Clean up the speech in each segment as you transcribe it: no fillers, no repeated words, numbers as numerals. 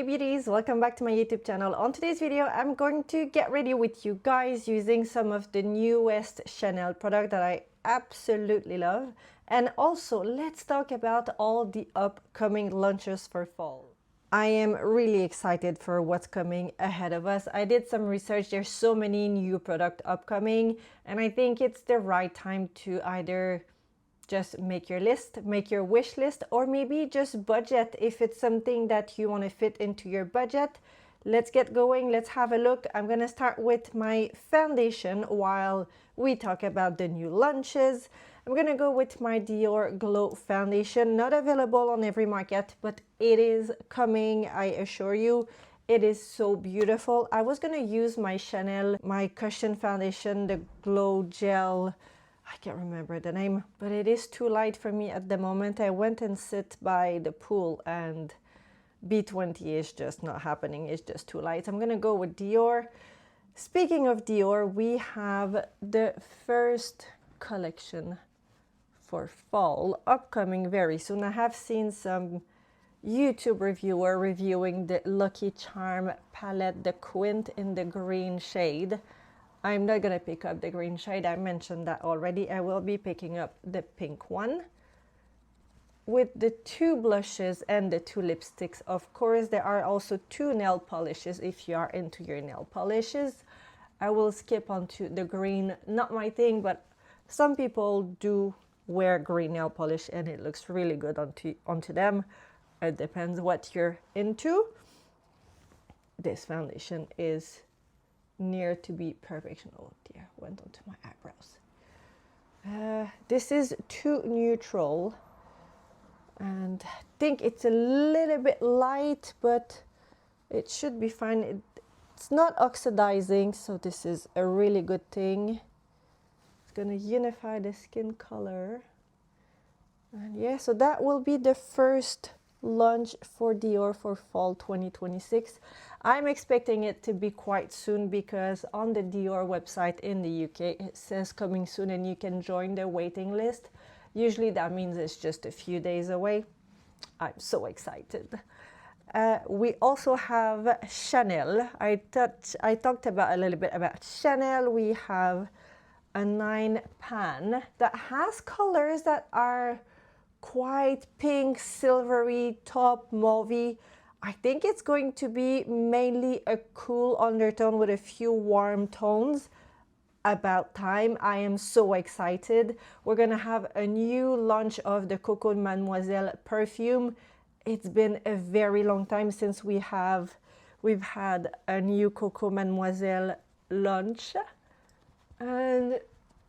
Hey beauties, welcome back to my YouTube channel. On today's video, I'm going to get ready with you guys using some of the newest Chanel product that I absolutely love. And also, let's talk about all the upcoming launches for fall. I am really excited for what's coming ahead of us. I did some research. There's so many new product upcoming, and I think it's the right time to either just make your list, make your wish list, or maybe just budget if it's something that you want to fit into your budget. Let's get going. Let's have a look. I'm going to start with my foundation while we talk about the new launches. I'm going to go with my Dior Glow Foundation. Not available on every market, but it is coming, I assure you. It is so beautiful. I was going to use my Chanel, my cushion foundation, the Glow Gel. I can't remember the name, but it is too light for me at the moment. I went and sit by the pool and B20 is just not happening. It's just too light. I'm gonna go with Dior. Speaking of Dior, we have the first collection for fall upcoming very soon. I have seen some YouTube reviewer reviewing the Lucky Charm palette, the Quint in the green shade. I'm not gonna pick up the green shade, I mentioned that already. I will be picking up the pink one with the two blushes and the two lipsticks. Of course, there are also two nail polishes if you are into your nail polishes. I will skip onto the green, not my thing, but some people do wear green nail polish and it looks really good onto them. It depends what you're into. This foundation is near to be perfection. Oh dear, went onto my eyebrows. This is too neutral and I think it's a little bit light, but it should be fine. It's not oxidizing, so this is a really good thing. It's gonna unify the skin color. And yeah, so that will be the first launch for Dior for fall 2026. I'm expecting it to be quite soon because on the Dior website in the UK it says coming soon and you can join the waiting list. Usually that means it's just a few days away. I'm so excited. We also have Chanel. I talked about a little bit about Chanel. We have a 9 pan that has colors that are quite pink, silvery, top mauvey. I think it's going to be mainly a cool undertone with a few warm tones. About time. I am so excited. We're gonna have a new launch of the Coco Mademoiselle perfume. It's been a very long time since we've had a new Coco Mademoiselle launch, and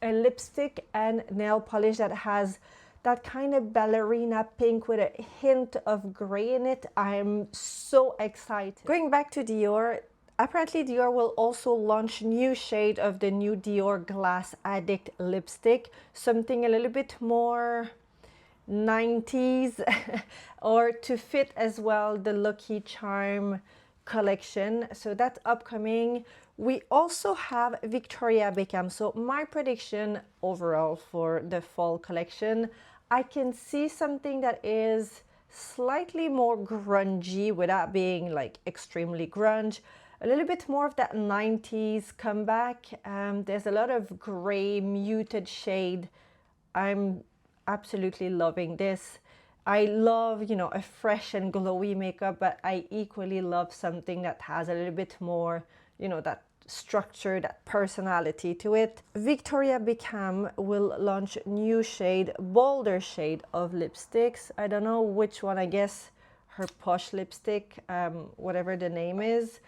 a lipstick and nail polish that has that kind of ballerina pink with a hint of gray in it. I'm so excited. Going back to Dior, apparently Dior will also launch new shade of the new Dior Glass Addict lipstick, something a little bit more 90s or to fit as well the Lucky Charm collection. So that's upcoming. We also have Victoria Beckham. So my prediction overall for the fall collection, I can see something that is slightly more grungy without being like extremely grunge. A little bit more of that 90s comeback. There's a lot of gray muted shade. I'm absolutely loving this. I love, you know, a fresh and glowy makeup, but I equally love something that has a little bit more, you know, that structure, that personality to it. Victoria Beckham will launch new shade, bolder shade of lipsticks. I don't know which one, I guess her posh lipstick, whatever the name is.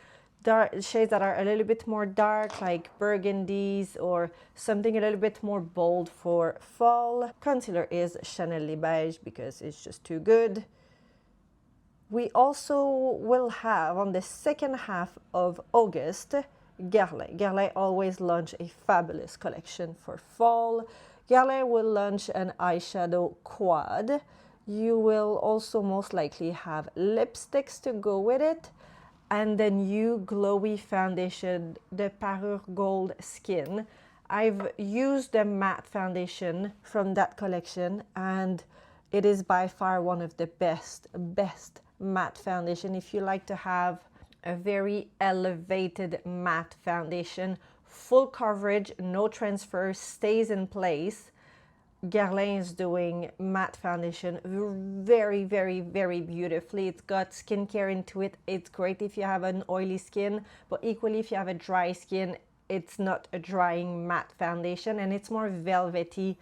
Dark shades that are a little bit more dark, like burgundies, or something a little bit more bold for fall. Concealer is Chanel Beige because it's just too good. We also will have on the second half of August Guerlain. Guerlain always launch a fabulous collection for fall. Guerlain will launch an eyeshadow quad. You will also most likely have lipsticks to go with it, and the new glowy foundation, the Parure Gold Skin. I've used the matte foundation from that collection and it is by far one of the best matte foundation. If you like to have a very elevated matte foundation, full coverage, no transfer, stays in place, Guerlain is doing matte foundation very, very, very beautifully. It's got skincare into it. It's great if you have an oily skin, but equally if you have a dry skin, it's not a drying matte foundation, and it's more velvety,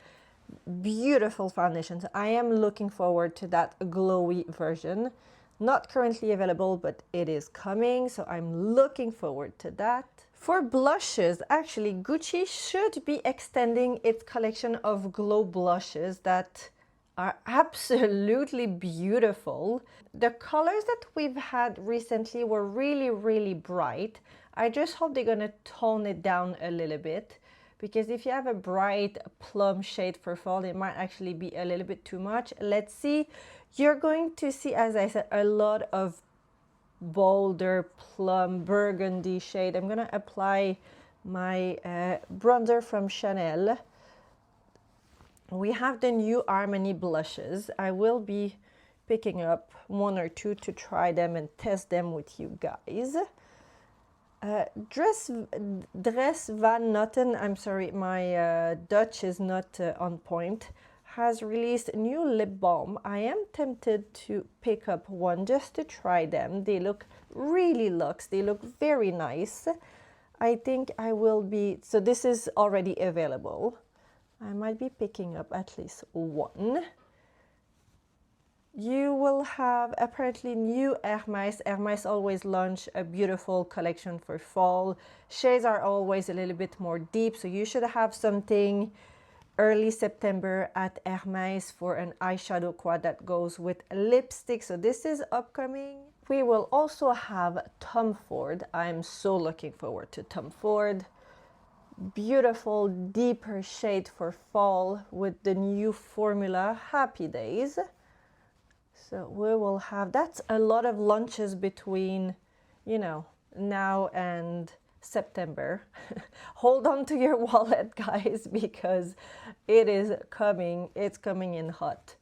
beautiful foundation. So I am looking forward to that glowy version. Not currently available, but it is coming, so I'm looking forward to that. For blushes, actually, Gucci should be extending its collection of glow blushes that are absolutely beautiful. The colors that we've had recently were really, really bright. I just hope they're gonna tone it down a little bit, because if you have a bright plum shade for fall, it might actually be a little bit too much. Let's see. You're going to see, as I said, a lot of bolder plum burgundy shade. I'm gonna apply my bronzer from Chanel. We have the new Harmony blushes. I will be picking up one or two to try them and test them with you guys. Dress Van Noten, I'm sorry, my Dutch is not on point, has released a new lip balm. I am tempted to pick up one just to try them. They look really luxe. They look very nice. I think I will be, so this is already available. I might be picking up at least one. You will have apparently new Hermès. Hermès always launch a beautiful collection for fall. Shades are always a little bit more deep, so you should have something early September at Hermès for an eyeshadow quad that goes with lipstick. So this is upcoming. We will also have Tom Ford. I'm so looking forward to Tom Ford. Beautiful deeper shade for fall with the new formula Happy Days. So we will have, that's a lot of lunches between, you know, now and September. Hold on to your wallet, guys, because it is coming. It's coming in hot.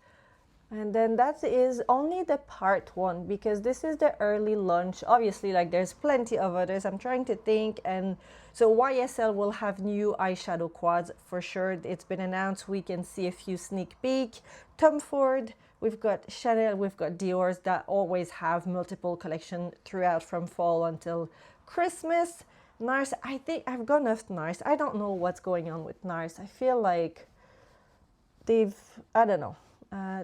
And then that is only the part one, because this is the early launch. Obviously, like, there's plenty of others. I'm trying to think. And so YSL will have new eyeshadow quads for sure. It's been announced. We can see a few sneak peek. Tom Ford, we've got Chanel, we've got Dior's that always have multiple collection throughout from fall until Christmas. NARS, I think I've gone off NARS. I don't know what's going on with NARS. I feel like they've, I don't know.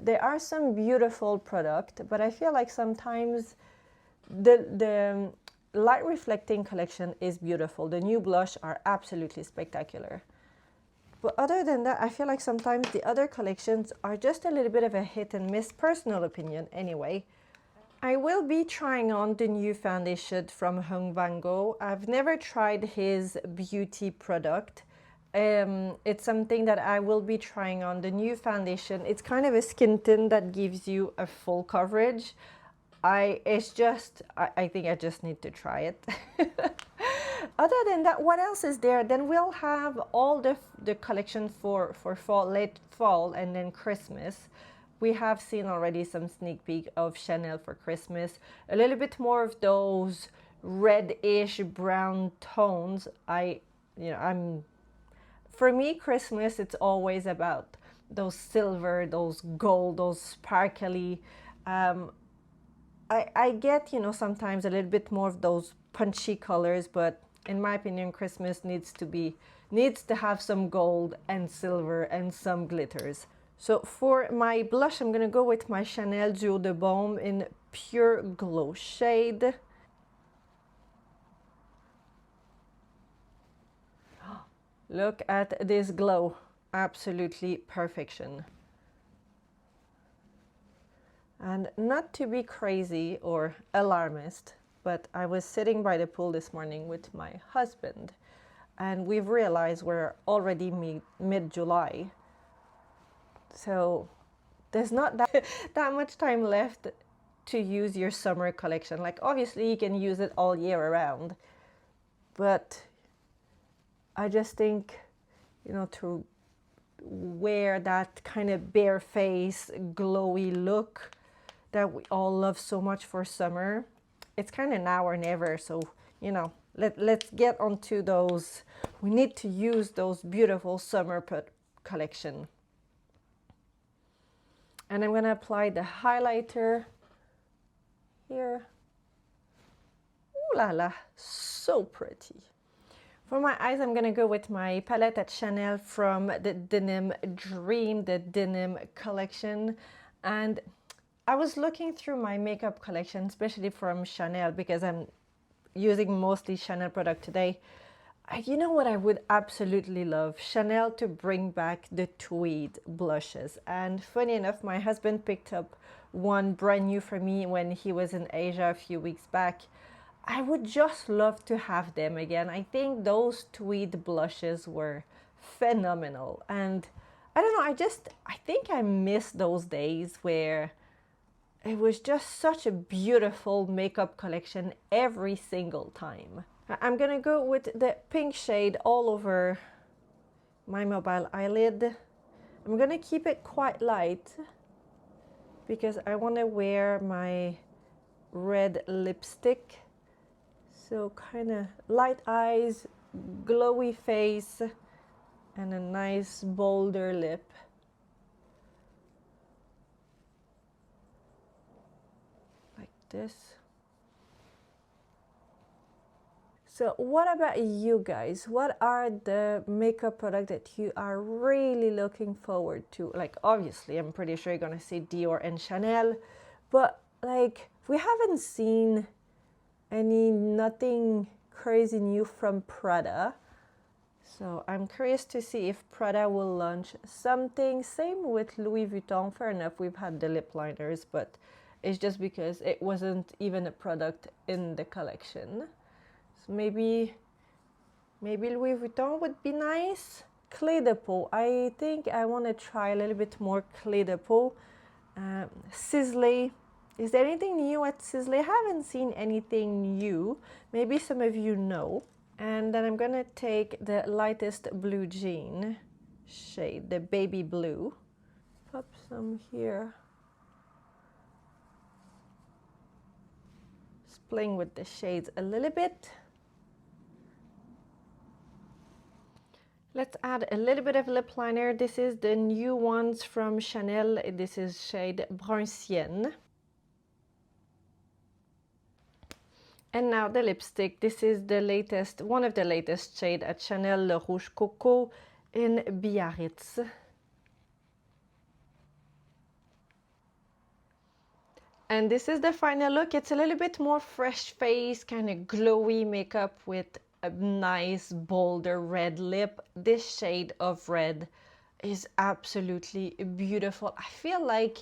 There are some beautiful product, but I feel like sometimes the light reflecting collection is beautiful. The new blush are absolutely spectacular. But other than that, I feel like sometimes the other collections are just a little bit of a hit and miss, personal opinion anyway. I will be trying on the new foundation from Hung Van Gogh. I've never tried his beauty product. It's something that I will be trying on, the new foundation. It's kind of a skin tint that gives you a full coverage. I think I just need to try it. Other than that, what else is there? Then we'll have all the collection for fall, late fall, and then Christmas. We have seen already some sneak peek of Chanel for Christmas. A little bit more of those reddish brown tones. For me, Christmas, it's always about those silver, those gold, those sparkly. I get, you know, sometimes a little bit more of those punchy colors, but in my opinion, Christmas needs to have some gold and silver and some glitters. So for my blush, I'm gonna go with my Chanel Duo de Baume in Pure Glow shade. Look at this glow, absolutely perfection. And not to be crazy or alarmist, but I was sitting by the pool this morning with my husband, and we've realized we're already mid-July. So there's not that much time left to use your summer collection. Like, obviously you can use it all year around, but I just think, you know, to wear that kind of bare face, glowy look, that we all love so much for summer. It's kind of now or never, so you know, let's get onto those. We need to use those beautiful summer collection. And I'm gonna apply the highlighter here. Ooh la la, so pretty. For my eyes, I'm gonna go with my palette at Chanel from the Denim Dream, the denim collection. And I was looking through my makeup collection, especially from Chanel, because I'm using mostly Chanel product today. You know what I would absolutely love? Chanel to bring back the tweed blushes. And funny enough, my husband picked up one brand new for me when he was in Asia a few weeks back. I would just love to have them again. I think those tweed blushes were phenomenal. And I don't know, I think I miss those days where it was just such a beautiful makeup collection every single time. I'm gonna go with the pink shade all over my mobile eyelid. I'm gonna keep it quite light because I wanna wear my red lipstick. So kind of light eyes, glowy face, and a nice bolder lip. Like this. So what about you guys? What are the makeup products that you are really looking forward to? Like obviously, I'm pretty sure you're gonna see Dior and Chanel, but like we haven't seen nothing crazy new from Prada. So I'm curious to see if Prada will launch something. Same with Louis Vuitton. Fair enough, we've had the lip liners, but it's just because it wasn't even a product in the collection. So maybe Louis Vuitton would be nice. Clé de peau. I think I want to try a little bit more Clé de peau. Sisley. Is there anything new at Sisley? I haven't seen anything new. Maybe some of you know. And then I'm gonna take the lightest blue jean shade, the baby blue. Pop some here. Just playing with the shades a little bit. Let's add a little bit of lip liner. This is the new ones from Chanel. This is shade Brun Sienne. And now the lipstick. This is the latest, one of the latest shade at Chanel, Le Rouge Coco in Biarritz. And this is the final look. It's a little bit more fresh face, kind of glowy makeup with a nice bolder red lip. This shade of red is absolutely beautiful. I feel like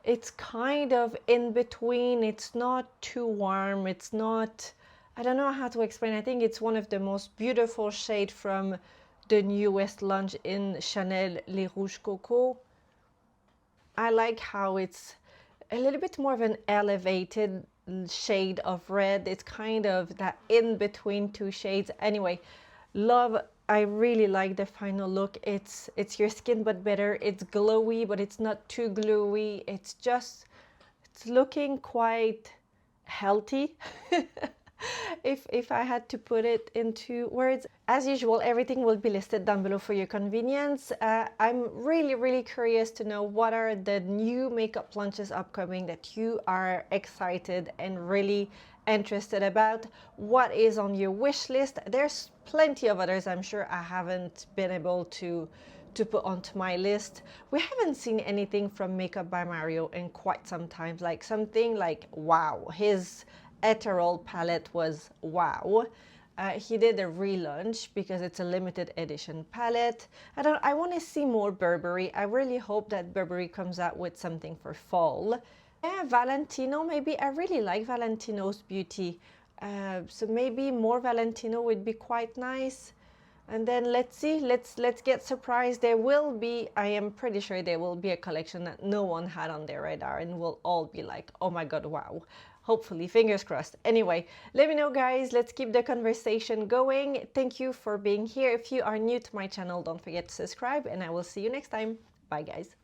it's kind of in between. It's not too warm. It's not, I don't know how to explain. I think it's one of the most beautiful shade from the newest launch in Chanel, Le Rouge Coco. I like how it's a little bit more of an elevated shade of red. It's kind of that in between two shades. Anyway, love. I really like the final look. It's your skin but better. It's glowy, but it's not too gluey. It's looking quite healthy. if I had to put it into words. As usual, everything will be listed down below for your convenience. I'm really curious to know what are the new makeup launches upcoming that you are excited and really interested about. What is on your wish list? There's plenty of others I'm sure I haven't been able to put onto my list. We haven't seen anything from Makeup by Mario in quite some time, like something like wow. His Ethereal palette was wow. He did a relaunch because it's a limited edition palette. I want to see more Burberry. I really hope that Burberry comes out with something for fall. Yeah, Valentino, maybe. I really like Valentino's beauty. So maybe more Valentino would be quite nice. And then let's see, let's get surprised. There will be, I am pretty sure there will be a collection that no one had on their radar and we'll all be like, oh my god, wow. Hopefully, fingers crossed. Anyway, let me know guys, let's keep the conversation going. Thank you for being here. If you are new to my channel, don't forget to subscribe and I will see you next time. Bye guys.